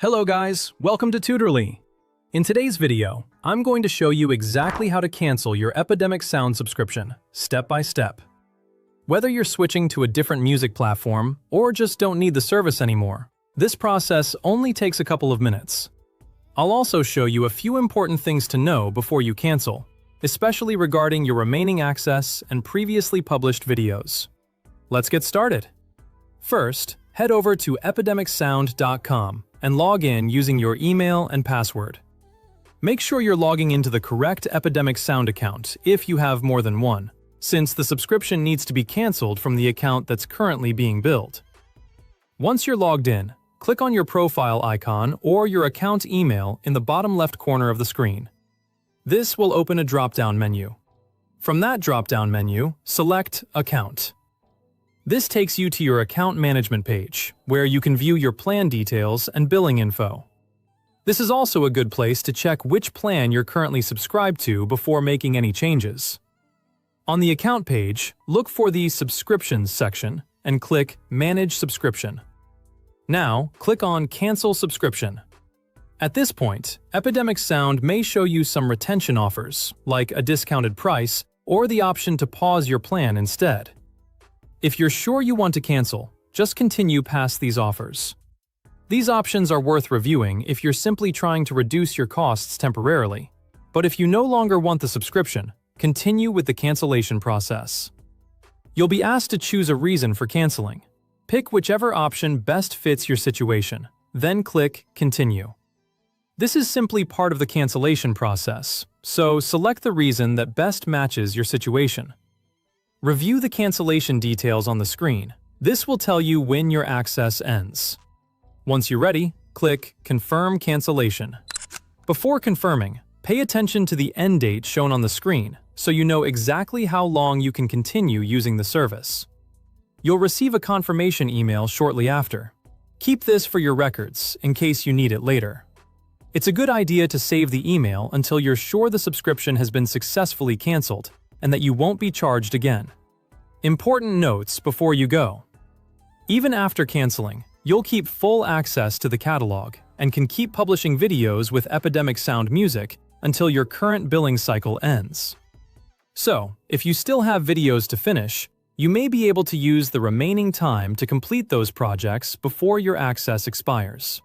Hello guys, welcome to Tutorly. In today's video, I'm going to show you exactly how to cancel your Epidemic Sound subscription, step by step. Whether you're switching to a different music platform or just don't need the service anymore, this process only takes a couple of minutes. I'll also show you a few important things to know before you cancel, especially regarding your remaining access and previously published videos. Let's get started. First, head over to epidemicsound.com and log in using your email and password. Make sure you're logging into the correct Epidemic Sound account if you have more than one, since the subscription needs to be canceled from the account that's currently being billed. Once you're logged in, click on your profile icon or your account email in the bottom left corner of the screen. This will open a drop-down menu. From that drop-down menu, select Account. This takes you to your account management page, where you can view your plan details and billing info. This is also a good place to check which plan you're currently subscribed to before making any changes. On the account page, look for the Subscriptions section and click Manage Subscription. Now, click on Cancel Subscription. At this point, Epidemic Sound may show you some retention offers, like a discounted price or the option to pause your plan instead. If you're sure you want to cancel, just continue past these offers. These options are worth reviewing if you're simply trying to reduce your costs temporarily. But if you no longer want the subscription, continue with the cancellation process. You'll be asked to choose a reason for canceling. Pick whichever option best fits your situation, then click Continue. This is simply part of the cancellation process, so select the reason that best matches your situation. Review the cancellation details on the screen. This will tell you when your access ends. Once you're ready, click Confirm Cancellation. Before confirming, pay attention to the end date shown on the screen so you know exactly how long you can continue using the service. You'll receive a confirmation email shortly after. Keep this for your records in case you need it later. It's a good idea to save the email until you're sure the subscription has been successfully canceled and that you won't be charged again. Important notes before you go. Even after canceling, you'll keep full access to the catalog and can keep publishing videos with Epidemic Sound music until your current billing cycle ends. So, if you still have videos to finish, you may be able to use the remaining time to complete those projects before your access expires.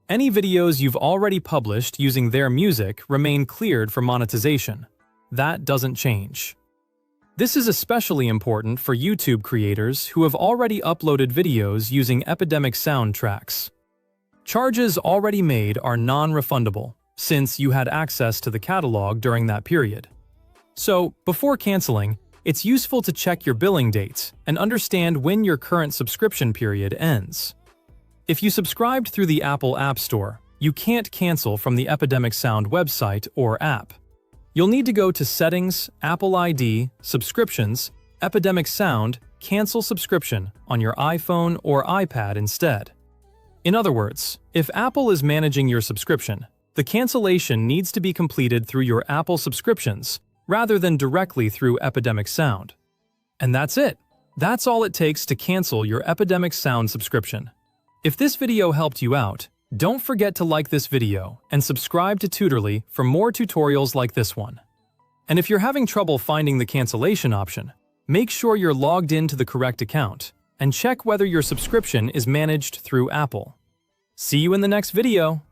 Any videos you've already published using their music remain cleared for monetization. That doesn't change. This is especially important for YouTube creators who have already uploaded videos using Epidemic Sound tracks. Charges already made are non-refundable, since you had access to the catalog during that period. So, before canceling, it's useful to check your billing dates and understand when your current subscription period ends. If you subscribed through the Apple App Store, you can't cancel from the Epidemic Sound website or app. You'll need to go to Settings, Apple ID, Subscriptions, Epidemic Sound, Cancel Subscription on your iPhone or iPad instead. In other words, if Apple is managing your subscription, the cancellation needs to be completed through your Apple subscriptions rather than directly through Epidemic Sound. And that's it. That's all it takes to cancel your Epidemic Sound subscription. If this video helped you out, don't forget to like this video and subscribe to Tutorly for more tutorials like this one. And if you're having trouble finding the cancellation option, make sure you're logged into the correct account and check whether your subscription is managed through Apple. See you in the next video!